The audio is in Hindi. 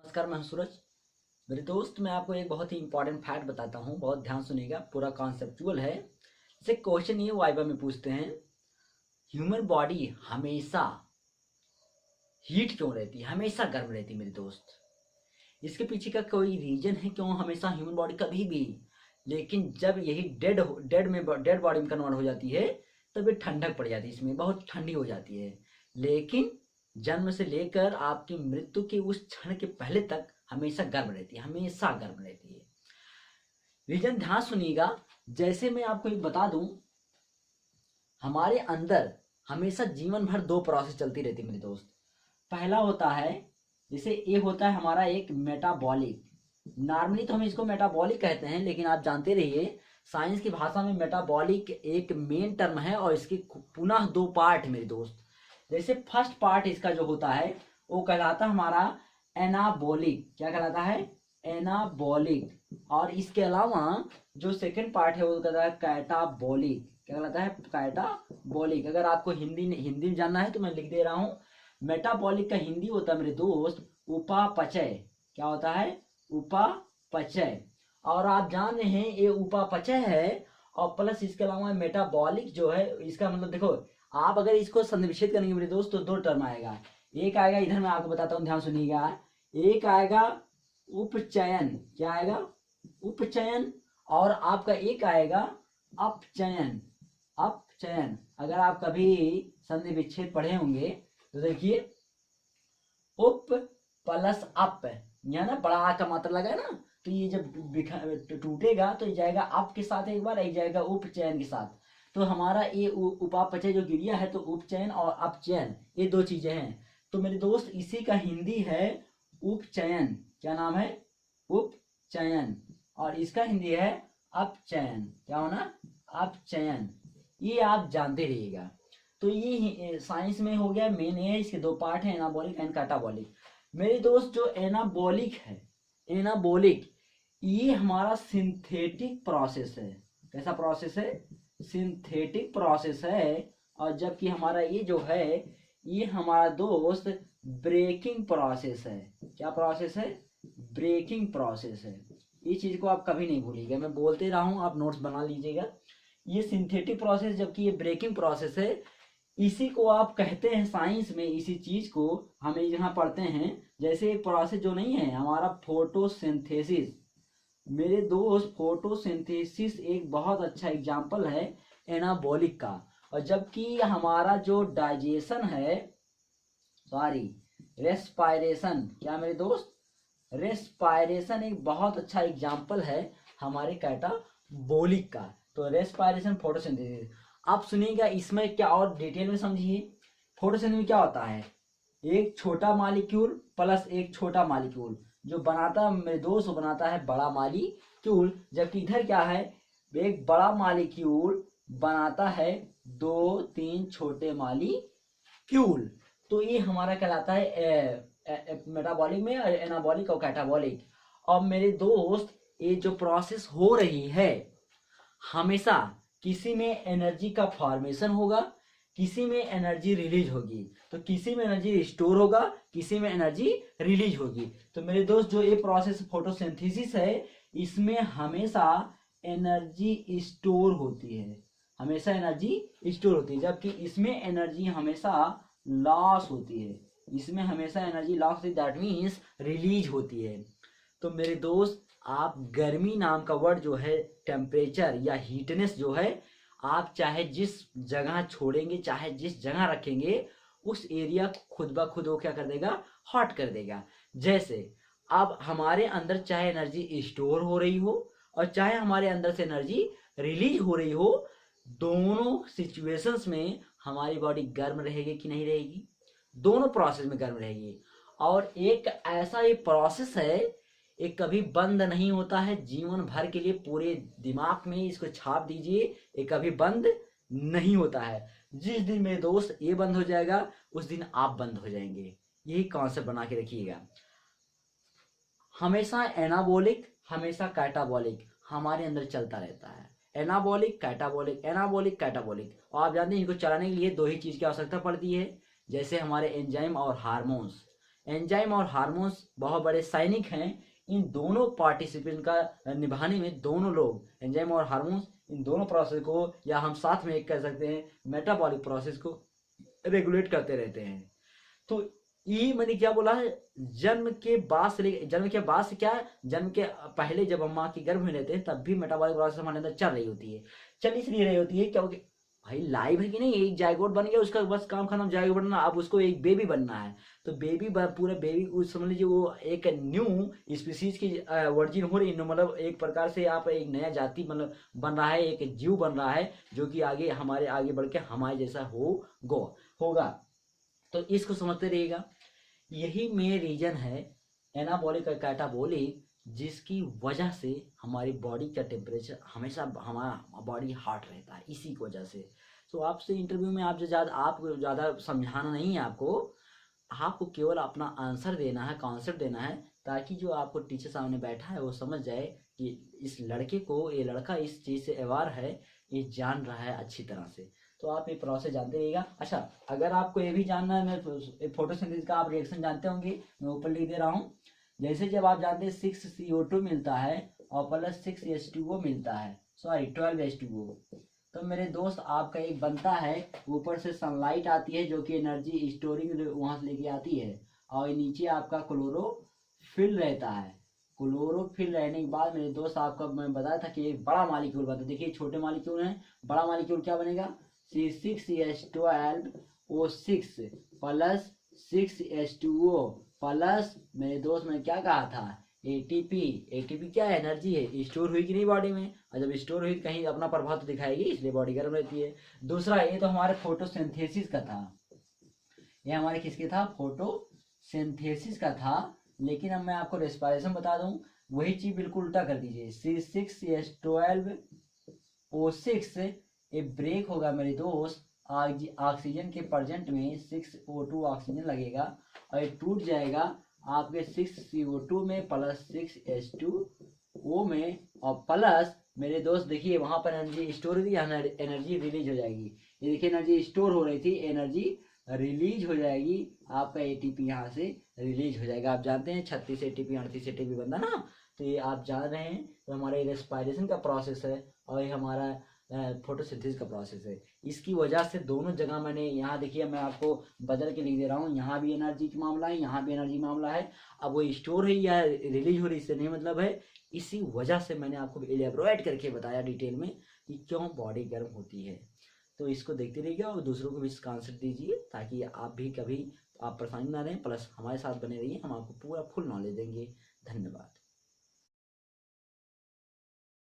नमस्कार, मैं हूं सूरज। मेरे दोस्त, मैं आपको एक बहुत ही इंपॉर्टेंट फैक्ट बताता हूं, बहुत ध्यान सुनिएगा। पूरा कॉन्सेप्चुअल है। जैसे क्वेश्चन ये वाइवा में पूछते हैं, ह्यूमन बॉडी हमेशा हीट क्यों रहती है, हमेशा गर्म रहती है मेरे दोस्त। इसके पीछे का कोई रीजन है क्यों हमेशा ह्यूमन बॉडी कभी भी, लेकिन जब यही डेड बॉडी में कन्वर्ट हो जाती है तब ये ठंडक पड़ जाती है, इसमें बहुत ठंडी हो जाती है। लेकिन जन्म से लेकर आपकी मृत्यु के उस क्षण के पहले तक हमेशा गर्म रहती है, हमेशा गर्म रहती है। रीजन ध्यान सुनिएगा। जैसे मैं आपको एक बता दूं, हमारे अंदर हमेशा जीवन भर दो प्रोसेस चलती रहती है मेरे दोस्त। पहला होता है, जैसे ये होता है हमारा एक मेटाबॉलिक। नॉर्मली तो हम इसको मेटाबॉलिक कहते हैं, लेकिन आप जानते रहिए साइंस की भाषा में मेटाबॉलिक एक मेन टर्म है और इसके पुनः दो पार्ट मेरे दोस्त। जैसे फर्स्ट पार्ट इसका जो होता है वो कहलाता है हमारा एनाबॉलिक। क्या कहलाता है? एनाबॉलिक। और इसके अलावा जो सेकंड पार्ट है वो कहता है कैटाबॉलिक। क्या कहलाता है? कैटाबॉलिक। अगर आपको हिंदी में जानना है तो मैं लिख दे रहा हूँ। मेटाबॉलिक का हिंदी होता है मेरे दोस्त उपापचय। क्या होता है? उपापचय। और आप जान रहे हैं ये उपापचय है, और प्लस इसके अलावा मेटाबॉलिक जो है, इसका मतलब देखो, आप अगर इसको संधिविच्छेद करेंगे मेरे दोस्त तो दो टर्म आएगा। एक आएगा, इधर मैं आपको बताता हूँ, ध्यान सुनिएगा। एक आएगा उपचयन। क्या आएगा? उपचयन। और आपका एक आएगा अपचयन। अपचयन। अगर आप कभी संधि विच्छेद पढ़े होंगे तो देखिए, उप प्लस अप, यहाँ ना बड़ा आ का मात्रा लगा है ना, तो ये जब टूटेगा तो ये जाएगा अप के साथ एक बार, एक जाएगा उपचयन के साथ। तो हमारा ये उपापचय जो क्रिया है, तो उपचयन और अपचयन ये दो चीजें हैं। तो मेरे दोस्त इसी का हिंदी है उपचयन। क्या नाम है? उपचयन। और इसका हिंदी है अपचयन। क्या होना? अपचयन। ये आप जानते रहिएगा। तो ये साइंस में हो गया मेन है। इसके दो पार्ट है, एनाबॉलिक एंड कैटाबॉलिक। मेरे दोस्त जो एनाबॉलिक है, एनाबॉलिक ये हमारा सिंथेटिक प्रोसेस है। कैसा प्रोसेस है? सिंथेटिक प्रोसेस है। और जबकि हमारा ये जो है, ये हमारा दोस्त ब्रेकिंग प्रोसेस है। क्या प्रोसेस है? ब्रेकिंग प्रोसेस है। ये चीज को आप कभी नहीं भूलिएगा, मैं बोलते रहा हूं, आप नोट्स बना लीजिएगा। ये सिंथेटिक प्रोसेस जबकि ये ब्रेकिंग प्रोसेस है। इसी को आप कहते हैं साइंस में, इसी चीज को हम यहाँ पढ़ते हैं। जैसे एक प्रोसेस जो नहीं है हमारा फोटोसिंथेसिस। मेरे दोस्त फोटोसिंथेसिस एक बहुत अच्छा एग्जाम्पल है एनाबॉलिक का। और जबकि हमारा जो डाइजेशन है, सॉरी, रेस्पायरेशन। क्या मेरे दोस्त? रेस्पायरेशन एक बहुत अच्छा एग्जाम्पल है हमारे कैटाबोलिक का। तो रेस्पायरेशन, फोटोसिंथेसिस। आप सुनिएगा, इसमें क्या और डिटेल में समझिए। फोटोसिंथेसिस में क्या होता है? एक छोटा मालिक्यूल प्लस एक छोटा मालिक्यूल जो बनाता है मेरे दोस्त, बनाता है बड़ा मालिक्यूल। जबकि इधर क्या है? एक बड़ा मालिक्यूल बनाता है दो तीन छोटे मालिक्यूल। तो ये हमारा कहलाता है मेटाबॉलिक में एनाबॉलिक और कैटाबॉलिक। और मेरे दोस्त ये जो प्रोसेस हो रही है, हमेशा किसी में एनर्जी का फॉर्मेशन होगा, किसी में एनर्जी रिलीज होगी। तो किसी में एनर्जी स्टोर होगा, किसी में एनर्जी रिलीज होगी। तो मेरे दोस्त जो ये प्रोसेस फोटोसिंथेसिस है, इसमें हमेशा एनर्जी स्टोर होती है। हमेशा एनर्जी स्टोर होती है, जबकि इसमें एनर्जी हमेशा लॉस होती है। इसमें हमेशा एनर्जी लॉस होती है, दैट मीन्स रिलीज होती है। तो मेरे दोस्त, आप गर्मी नाम का वर्ड जो है, टेम्परेचर या हीटनेस जो है, आप चाहे जिस जगह छोड़ेंगे, चाहे जिस जगह रखेंगे, उस एरिया को खुद ब खुद वो क्या कर देगा? हॉट कर देगा। जैसे अब हमारे अंदर चाहे एनर्जी स्टोर हो रही हो और चाहे हमारे अंदर से एनर्जी रिलीज हो रही हो, दोनों सिचुएशंस में हमारी बॉडी गर्म रहेगी कि नहीं रहेगी? दोनों प्रोसेस में गर्म रहेगी। और एक ऐसा ये प्रोसेस है, ये कभी बंद नहीं होता है जीवन भर के लिए। पूरे दिमाग में इसको छाप दीजिए, ये कभी बंद नहीं होता है। जिस दिन मेरे दोस्त ये बंद हो जाएगा, उस दिन आप बंद हो जाएंगे। यही कॉन्सेप्ट बना के रखिएगा। हमेशा एनाबॉलिक, हमेशा कैटाबॉलिक हमारे अंदर चलता रहता है। Anabolic, catabolic, anabolic, catabolic. और आप जानते हैं इनको चलाने के लिए दो ही चीज की आवश्यकता पड़ती है, जैसे हमारे एंजाइम और हार्मोन्स। एंजाइम और हार्मोन्स बहुत बड़े सैनिक हैं। इन दोनों पार्टिसिपेंट का निभाने में दोनों लोग, एंजाइम और हार्मोन्स, इन दोनों प्रोसेस को, या हम साथ में एक कह सकते हैं मेटाबॉलिक प्रोसेस को रेगुलेट करते रहते हैं। तो ये मैंने क्या बोला है, जन्म के बाद से जन्म के बाद से क्या है, जन्म के पहले जब हम माँ के गर्भ में रहते हैं तब भी मेटाबॉलिक प्रोसेस हमारे अंदर चल रही होती है। चल इसलिए रही होती है क्योंकि भाई लाइव है कि नहीं, एक जायगोट बन गया, उसका बस काम खत्म, जायगोट बनना, अब उसको एक बेबी बनना है। तो बेबी पूरा बेबी उस समझ लीजिए वो एक न्यू स्पीसीज की वर्जिन हो रही, मतलब एक प्रकार से आप एक नया जाति मतलब बन रहा है, एक जीव बन रहा है जो कि आगे हमारे आगे बढ़ के हमारे जैसा होगा। तो इसको समझते रहिएगा। यही मेन रीजन है एनाबॉलिक और कैटाबॉलिक, जिसकी वजह से हमारी बॉडी का टेम्परेचर हमेशा, हमारा बॉडी हॉट रहता है इसी की वजह से। तो आपसे इंटरव्यू में आप ज़्यादा समझाना नहीं है आपको केवल अपना आंसर देना है, कॉन्सेप्ट देना है, ताकि जो आपको टीचर सामने बैठा है वो समझ जाए कि इस लड़के को, ये लड़का इस चीज़ से अवेयर है, ये जान रहा है अच्छी तरह से। तो आप ये प्रोसेस जानते रहिएगा। अच्छा, अगर आपको ये भी जानना है, मैं फोटोसिंथेसिस का आप रिएक्शन जानते होंगे, मैं ऊपर लिख दे रहा हूँ। जैसे जब आप जानते हैं 6CO2 मिलता है और प्लस 6H2O मिलता है, सॉरी 12H2O, तो मेरे दोस्त आपका एक बनता है, ऊपर से सनलाइट आती है जो कि एनर्जी स्टोरिंग वहां से लेके आती है, और नीचे आपका क्लोरोफिल रहता है। क्लोरोफिल रहने के बाद मेरे दोस्त आपका मैं बताया था कि एक बड़ा मालिक्यूल बनता है। देखिए छोटे मालिक्यूल है, बड़ा मालिक्यूल क्या बनेगा, C6H12O6 प्लस 6H2O प्लस, मेरे दोस्त मैंने क्या कहा था, एटीपी। एटीपी क्या है, एनर्जी है, स्टोर हुई कि नहीं बॉडी में, और जब स्टोर हुई कहीं अपना प्रभाव तो दिखाएगी, इसलिए बॉडी गर्म रहती है। दूसरा, ये तो हमारे फोटोसिंथेसिस का था, ये हमारे किसके था, फोटोसिंथेसिस का था। लेकिन अब मैं आपको रेस्पिरेशन बता दूं, वही चीज बिल्कुल उल्टा कर दीजिए, C6H12O6 ये ब्रेक होगा मेरे दोस्त, ऑक्सीजन के प्रेजेंट में 6O2 ऑक्सीजन लगेगा और ये टूट जाएगा आपके 6CO2 में प्लस 6H2O में, और प्लस मेरे दोस्त देखिए वहां पर एनर्जी स्टोर हुई, एनर्जी रिलीज हो जाएगी। ये देखिए एनर्जी स्टोर हो रही थी, एनर्जी रिलीज हो जाएगी, आपका एटीपी यहाँ से रिलीज हो जाएगा। आप जानते हैं 36 एटीपी 38 एटीपी बनता ना, तो ये आप जान रहे हैं, तो हमारे रेस्पिरेशन का प्रोसेस है और ये हमारा फोटोसिंथेसिस का प्रोसेस है। इसकी वजह से दोनों जगह मैंने, यहाँ देखिए मैं आपको बदल के लिख दे रहा हूँ, यहाँ भी एनर्जी की मामला है, यहाँ भी एनर्जी मामला है। अब वो स्टोर है या रिलीज हो रही, इससे नहीं मतलब है। इसी वजह से मैंने आपको एलेबोरेट करके बताया डिटेल में कि क्यों बॉडी गर्म होती है। तो इसको देखते रहिए और दूसरों को भी इसका आंसर दीजिए, ताकि आप भी कभी आप परेशानी ना रहें, प्लस हमारे साथ बने रहिए, हम आपको पूरा फुल नॉलेज देंगे। धन्यवाद।